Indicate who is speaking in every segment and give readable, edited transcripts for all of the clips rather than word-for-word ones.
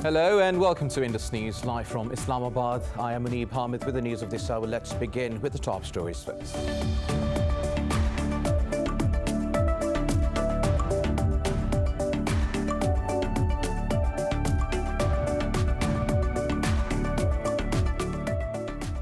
Speaker 1: Hello and welcome to Indus News, live from Islamabad. I am Muneeb Hamid with the news of this hour. Let's begin with the top stories first.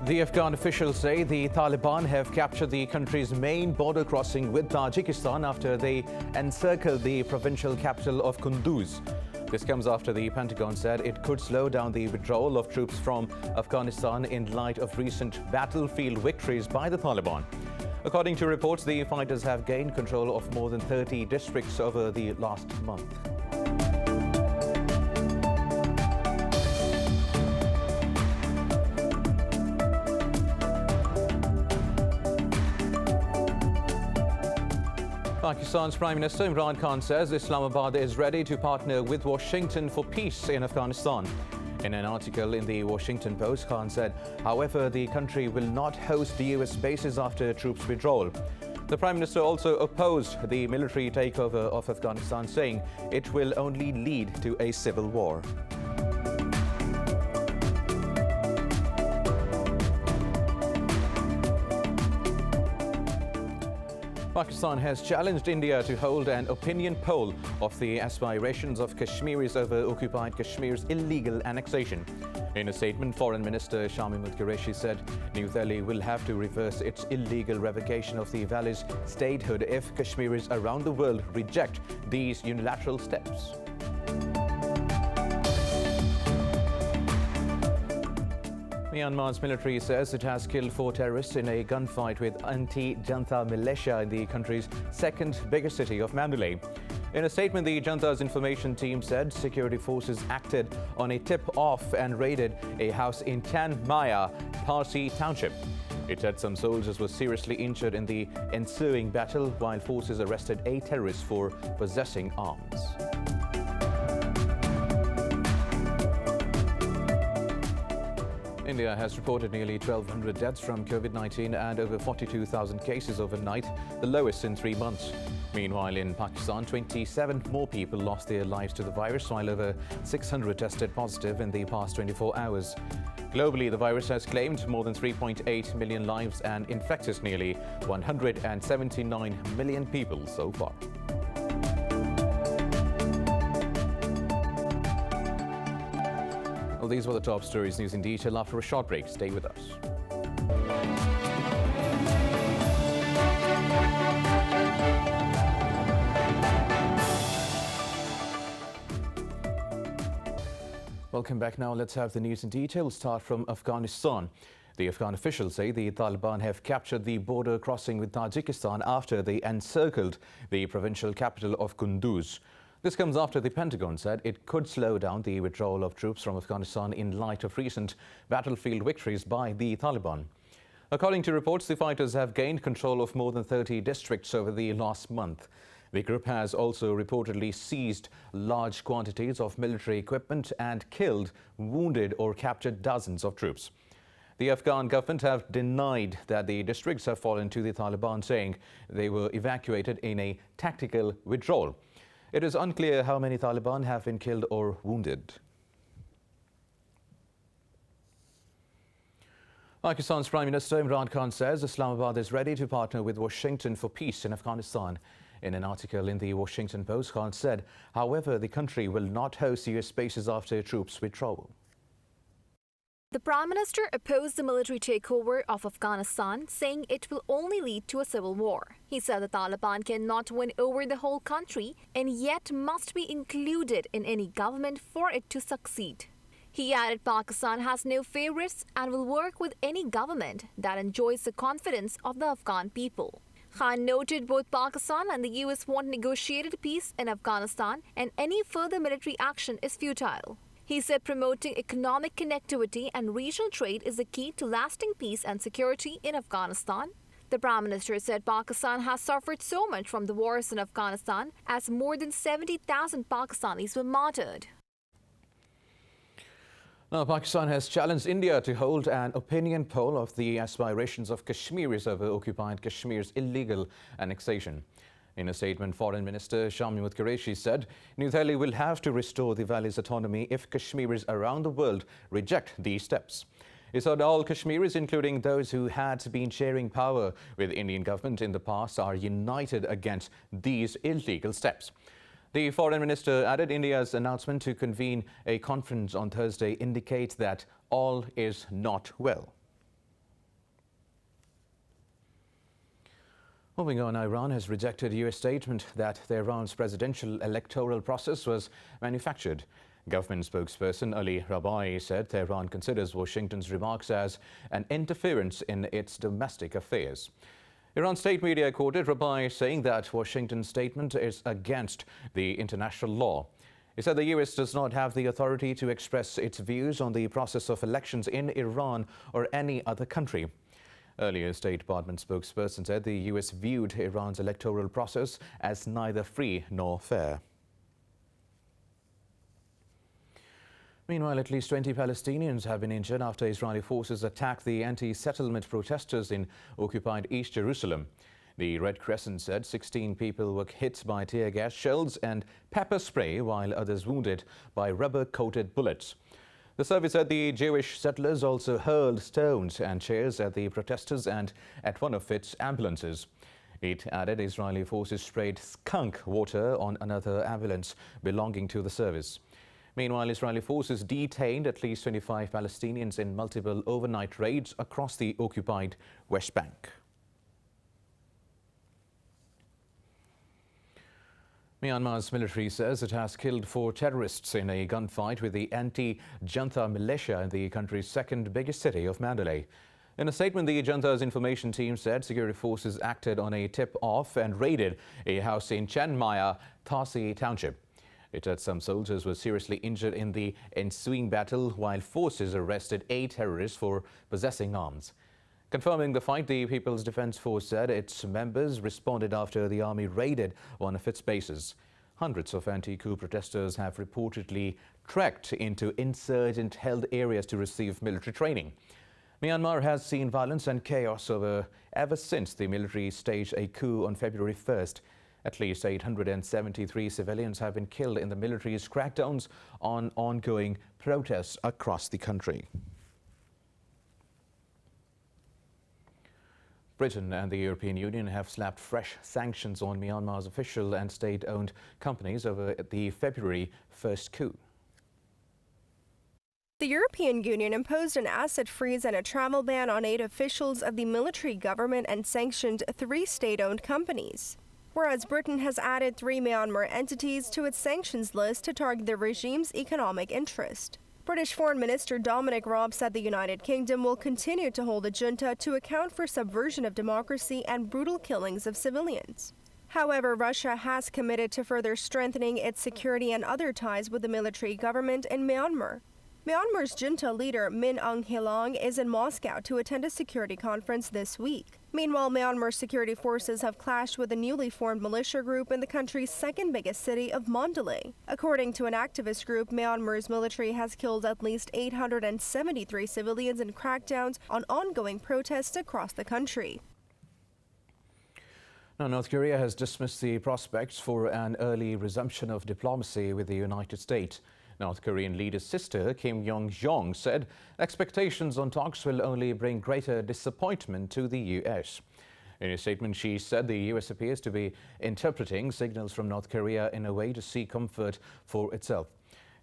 Speaker 1: The Afghan officials say the Taliban have captured the country's main border crossing with Tajikistan after they encircled the provincial capital of Kunduz. This comes after the Pentagon said it could slow down the withdrawal of troops from Afghanistan in light of recent battlefield victories by the Taliban. According to reports, the fighters have gained control of more than 30 districts over the last month. Pakistan's Prime Minister Imran Khan says Islamabad is ready to partner with Washington for peace in Afghanistan. In an article in the Washington Post, Khan said, however, the country will not host US bases after troops withdrawal. The Prime Minister also opposed the military takeover of Afghanistan, saying it will only lead to a civil war. Pakistan has challenged India to hold an opinion poll of the aspirations of Kashmiris over occupied Kashmir's illegal annexation. In a statement, Foreign Minister Shah Mahmood Qureshi said New Delhi will have to reverse its illegal revocation of the valley's statehood if Kashmiris around the world reject these unilateral steps. Myanmar's military says it has killed 4 terrorists in a gunfight with anti-Janta militia in the country's second biggest city of Mandalay. In a statement, the Janta's information team said security forces acted on a tip-off and raided a house in Tan Maya, Parsi Township. It said some soldiers were seriously injured in the ensuing battle, while forces arrested a terrorist for possessing arms. India has reported nearly 1,200 deaths from COVID-19 and over 42,000 cases overnight, the lowest in 3 months. Meanwhile, in Pakistan, 27 more people lost their lives to the virus, while over 600 tested positive in the past 24 hours. Globally, the virus has claimed more than 3.8 million lives and infected nearly 179 million people so far. Well, these were the top stories. News in detail after a short break. Stay with us. Welcome back. Now let's have the news in detail. We'll start from Afghanistan. The Afghan officials say the Taliban have captured the border crossing with Tajikistan after they encircled the provincial capital of Kunduz. This comes after the Pentagon said it could slow down the withdrawal of troops from Afghanistan in light of recent battlefield victories by the Taliban. According to reports, the fighters have gained control of more than 30 districts over the last month. The group has also reportedly seized large quantities of military equipment and killed, wounded or captured dozens of troops. The Afghan government have denied that the districts have fallen to the Taliban, saying they were evacuated in a tactical withdrawal. It is unclear how many Taliban have been killed or wounded. Pakistan's Prime Minister Imran Khan says Islamabad is ready to partner with Washington for peace in Afghanistan. In an article in the Washington Post, Khan said, however, the country will not host US bases after troops withdrawal.
Speaker 2: The Prime Minister opposed the military takeover of Afghanistan, saying it will only lead to a civil war. He said the Taliban cannot win over the whole country and yet must be included in any government for it to succeed. He added Pakistan has no favorites and will work with any government that enjoys the confidence of the Afghan people. Khan noted both Pakistan and the US want negotiated peace in Afghanistan and any further military action is futile. He said promoting economic connectivity and regional trade is the key to lasting peace and security in Afghanistan. The Prime Minister said Pakistan has suffered so much from the wars in Afghanistan as more than 70,000 Pakistanis were martyred.
Speaker 1: Now, Pakistan has challenged India to hold an opinion poll of the aspirations of Kashmiris over occupied Kashmir's illegal annexation. In a statement, Foreign Minister Shamimud Qureshi said New Delhi will have to restore the valley's autonomy if Kashmiris around the world reject these steps. He said all Kashmiris, including those who had been sharing power with the Indian government in the past, are united against these illegal steps. The Foreign Minister added India's announcement to convene a conference on Thursday indicates that all is not well. Moving on, Iran has rejected a U.S. statement that Tehran's presidential electoral process was manufactured. Government spokesperson Ali Rabai said Tehran considers Washington's remarks as an interference in its domestic affairs. Iran state media quoted Rabai saying that Washington's statement is against the international law. He said the U.S. does not have the authority to express its views on the process of elections in Iran or any other country. Earlier, State Department spokesperson said the U.S. viewed Iran's electoral process as neither free nor fair. Meanwhile, at least 20 Palestinians have been injured after Israeli forces attacked the anti-settlement protesters in occupied East Jerusalem. The Red Crescent said 16 people were hit by tear gas shells and pepper spray, while others wounded by rubber-coated bullets. The service said the Jewish settlers also hurled stones and chairs at the protesters and at one of its ambulances. It added Israeli forces sprayed skunk water on another ambulance belonging to the service. Meanwhile, Israeli forces detained at least 25 Palestinians in multiple overnight raids across the occupied West Bank. Myanmar's military says it has killed 4 terrorists in a gunfight with the anti-junta militia in the country's second biggest city of Mandalay. In a statement, the junta's information team said security forces acted on a tip-off and raided a house in Chiang Mai, Thasi Township. It said some soldiers were seriously injured in the ensuing battle, while forces arrested 8 terrorists for possessing arms. Confirming the fight, the People's Defense Force said its members responded after the army raided one of its bases. Hundreds of anti-coup protesters have reportedly trekked into insurgent-held areas to receive military training. Myanmar has seen violence and chaos ever since the military staged a coup on February 1st. At least 873 civilians have been killed in the military's crackdowns on ongoing protests across the country. Britain and the European Union have slapped fresh sanctions on Myanmar's official and state-owned companies over the February 1st coup.
Speaker 3: The European Union imposed an asset freeze and a travel ban on 8 officials of the military government and sanctioned 3 state-owned companies, whereas Britain has added 3 Myanmar entities to its sanctions list to target the regime's economic interest. British Foreign Minister Dominic Raab said the United Kingdom will continue to hold the junta to account for subversion of democracy and brutal killings of civilians. However, Russia has committed to further strengthening its security and other ties with the military government in Myanmar. Myanmar's junta leader Min Aung Hlaing is in Moscow to attend a security conference this week. Meanwhile, Myanmar security forces have clashed with a newly formed militia group in the country's second biggest city of Mandalay. According to an activist group, Myanmar's military has killed at least 873 civilians in crackdowns on ongoing protests across the country.
Speaker 1: Now, North Korea has dismissed the prospects for an early resumption of diplomacy with the United States. North Korean leader's sister, Kim Yong-jong, said expectations on talks will only bring greater disappointment to the U.S. In a statement, she said the U.S. appears to be interpreting signals from North Korea in a way to seek comfort for itself.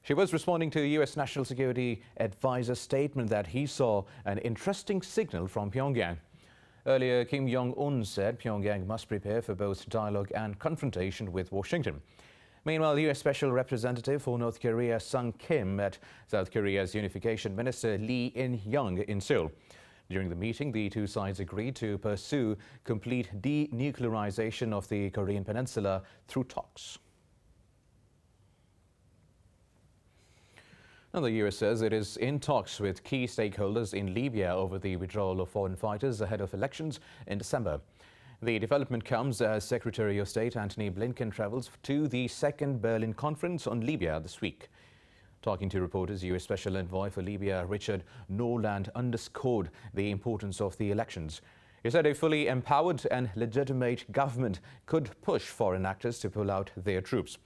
Speaker 1: She was responding to U.S. National Security Advisor's statement that he saw an interesting signal from Pyongyang. Earlier, Kim Jong-un said Pyongyang must prepare for both dialogue and confrontation with Washington. Meanwhile, U.S. Special Representative for North Korea Sung Kim met South Korea's Unification Minister Lee In-young in Seoul. During the meeting, the two sides agreed to pursue complete denuclearization of the Korean Peninsula through talks. Now, the U.S. says it is in talks with key stakeholders in Libya over the withdrawal of foreign fighters ahead of elections in December. The development comes as Secretary of State Antony Blinken travels to the second Berlin conference on Libya this week. Talking to reporters, U.S. Special Envoy for Libya Richard Norland underscored the importance of the elections. He said a fully empowered and legitimate government could push foreign actors to pull out their troops.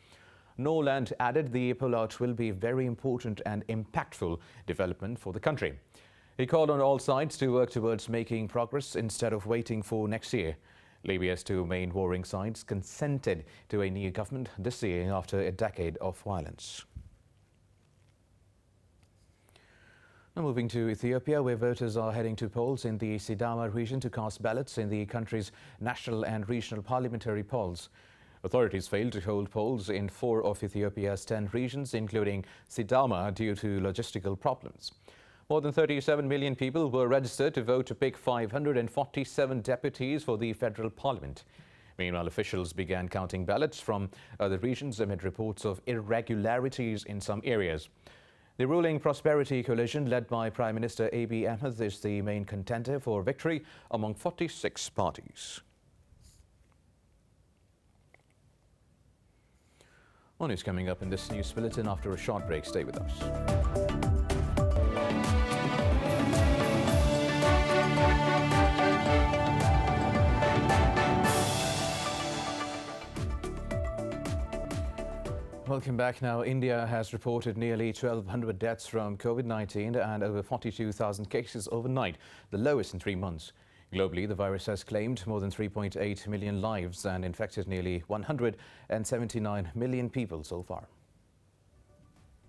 Speaker 1: Norland added the pullout will be very important and impactful development for the country. He called on all sides to work towards making progress instead of waiting for next year. Libya's two main warring sides consented to a new government this year after a decade of violence. Now moving to Ethiopia, where voters are heading to polls in the Sidama region to cast ballots in the country's national and regional parliamentary polls. Authorities failed to hold polls in 4 of Ethiopia's 10 regions, including Sidama, due to logistical problems. More than 37 million people were registered to vote to pick 547 deputies for the federal parliament. Meanwhile, officials began counting ballots from other regions amid reports of irregularities in some areas. The ruling Prosperity Coalition, led by Prime Minister Abiy Ahmed, is the main contender for victory among 46 parties. More news coming up in this news bulletin after a short break. Stay with us. Welcome back. Now, India has reported nearly 1,200 deaths from COVID-19 and over 42,000 cases overnight, the lowest in 3 months. Globally, the virus has claimed more than 3.8 million lives and infected nearly 179 million people so far.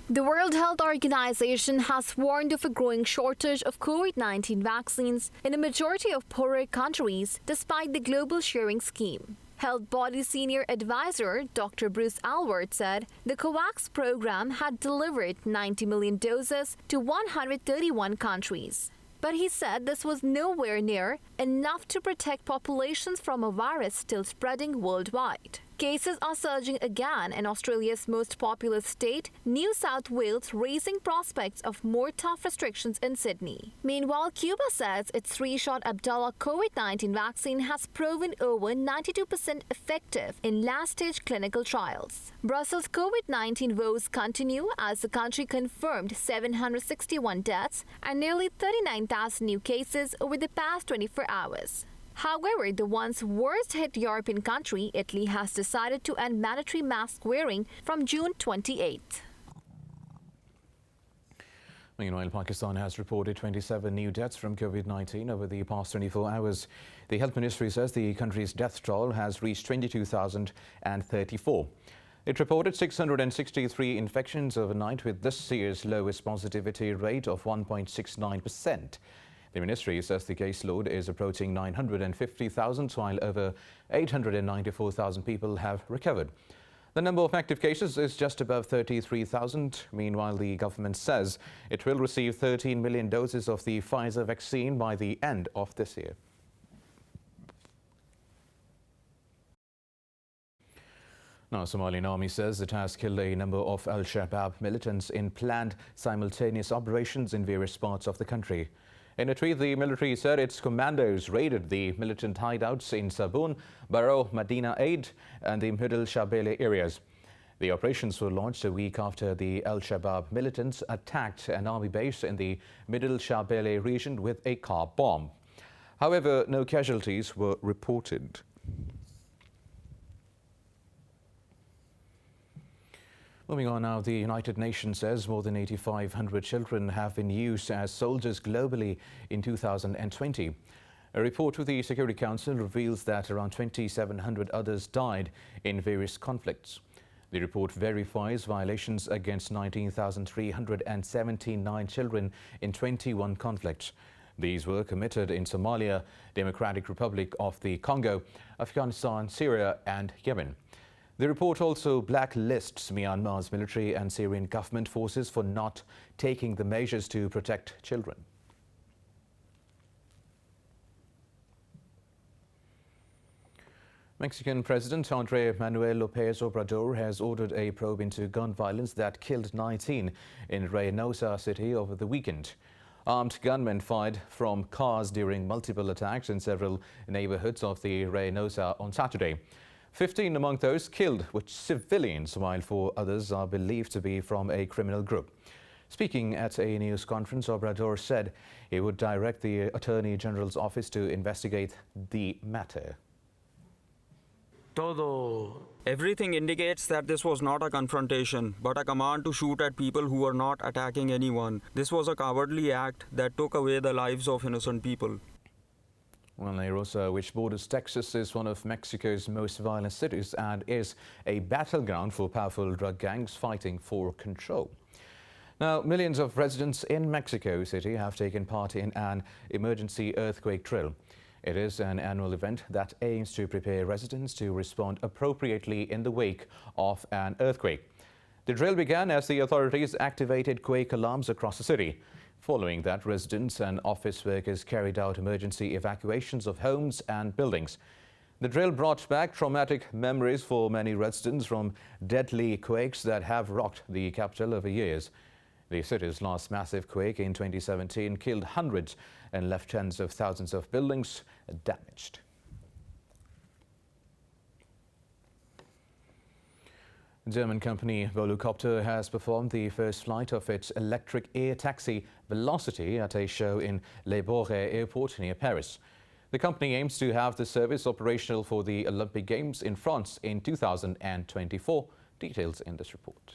Speaker 2: The World Health Organization has warned of a growing shortage of COVID-19 vaccines in a majority of poorer countries, despite the global sharing scheme. Health Body Senior Advisor Dr. Bruce Alward said the COVAX program had delivered 90 million doses to 131 countries. But he said this was nowhere near enough to protect populations from a virus still spreading worldwide. Cases are surging again in Australia's most populous state, New South Wales, raising prospects of more tough restrictions in Sydney. Meanwhile, Cuba says its 3-shot Abdullah COVID-19 vaccine has proven over 92% effective in last-stage clinical trials. Brussels' COVID-19 woes continue as the country confirmed 761 deaths and nearly 39,000 new cases over the past 24 hours. However, the once worst-hit European country, Italy, has decided to end mandatory mask wearing from June 28.
Speaker 1: Meanwhile, Pakistan has reported 27 new deaths from COVID-19 over the past 24 hours. The Health Ministry says the country's death toll has reached 22,034. It reported 663 infections overnight, with this year's lowest positivity rate of 1.69%. The ministry says the caseload is approaching 950,000, while over 894,000 people have recovered. The number of active cases is just above 33,000. Meanwhile, the government says it will receive 13 million doses of the Pfizer vaccine by the end of this year. Now, Somalian army says it has killed a number of AL-SHABAAB militants in planned simultaneous operations in various parts of the country. In a tweet, the military said its commandos raided the militant hideouts in Sabun, Barrow, Medina Aid and the Middle Shabelle areas. The operations were launched a week after the AL-SHABAAB militants attacked an army base in the Middle Shabelle region with a car bomb. However, no casualties were reported. Moving on now, the United Nations says more than 8,500 children have been used as soldiers globally in 2020. A report with the Security Council reveals that around 2,700 others died in various conflicts. The report verifies violations against 19,379 children in 21 conflicts. These were committed in Somalia, Democratic Republic of the Congo, Afghanistan, Syria and Yemen. The report also blacklists Myanmar's military and Syrian government forces for not taking the measures to protect children. Mexican President Andrés Manuel López Obrador has ordered a probe into gun violence that killed 19 in Reynosa city over the weekend. Armed gunmen fired from cars during multiple attacks in several neighborhoods of the Reynosa on Saturday. 15 among those killed were civilians, while 4 others are believed to be from a criminal group. Speaking at a news conference, Obrador said he would direct the Attorney General's office to investigate the matter.
Speaker 4: Everything indicates that this was not a confrontation, but a command to shoot at people who were not attacking anyone. This was a cowardly act that took away the lives of innocent people.
Speaker 1: Well, Rosa, which borders Texas, is one of Mexico's most violent cities and is a battleground for powerful drug gangs fighting for control. Now, millions of residents in Mexico City have taken part in an emergency earthquake drill. It is an annual event that aims to prepare residents to respond appropriately in the wake of an earthquake. The drill began as the authorities activated quake alarms across the city. Following that, residents and office workers carried out emergency evacuations of homes and buildings. The drill brought back traumatic memories for many residents from deadly quakes that have rocked the capital over years. The city's last massive quake in 2017 killed hundreds and left tens of thousands of buildings damaged. German company Volocopter has performed the first flight of its electric air taxi Velocity at a show in Le Bourget airport near Paris. The company aims to have the service operational for the Olympic Games in France in 2024. Details in this report.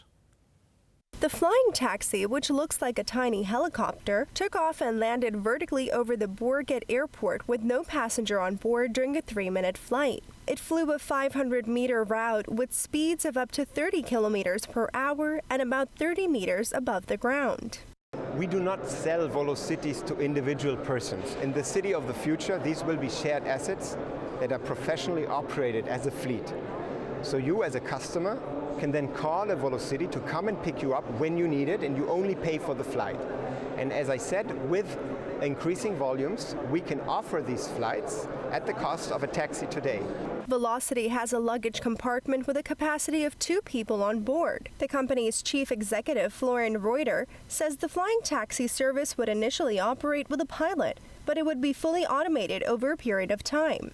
Speaker 3: The flying taxi, which looks like a tiny helicopter, took off and landed vertically over the Bourget airport with no passenger on board during a 3-minute flight. It flew a 500-meter route with speeds of up to 30 kilometers per hour and about 30 meters above the ground.
Speaker 5: We do not sell Volocities to individual persons. In the city of the future, these will be shared assets that are professionally operated as a fleet. So you as a customer can then call a Volocity to come and pick you up when you need it, and you only pay for the flight. And as I said, with increasing volumes, we can offer these flights at the cost of a taxi today.
Speaker 3: Velocity has a luggage compartment with a capacity of 2 people on board. The company's chief executive, Florian Reuter, says the flying taxi service would initially operate with a pilot, but it would be fully automated over a period of time.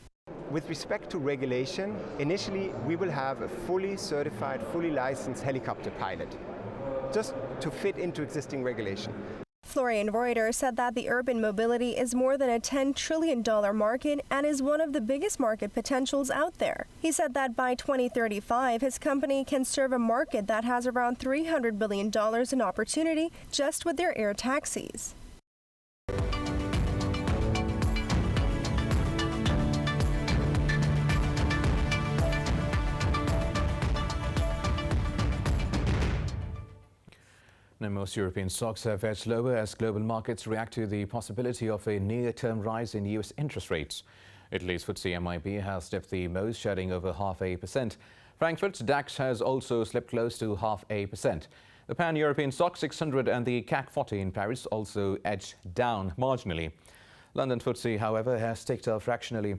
Speaker 5: With respect to regulation, initially we will have a fully certified, fully licensed helicopter pilot, just to fit into existing regulation.
Speaker 3: Florian Reuter said that the urban mobility is more than a $10 trillion market and is one of the biggest market potentials out there. He said that by 2035, his company can serve a market that has around $300 billion in opportunity just with their air taxis.
Speaker 1: Now, most European stocks have edged lower as global markets react to the possibility of a near-term rise in US interest rates. Italy's FTSE MIB has dipped the most, shedding over 0.5%. Frankfurt's DAX has also slipped close to 0.5%. The Pan-European Stock 600 and the CAC 40 in Paris also edged down marginally. London FTSE, however, has ticked up fractionally.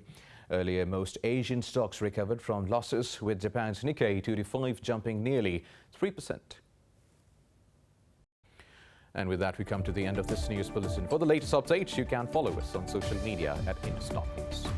Speaker 1: Earlier, most Asian stocks recovered from losses, with Japan's Nikkei 225 jumping nearly 3%. And with that, we come to the end of this news bulletin. For the latest updates, you can follow us on social media at Indus News.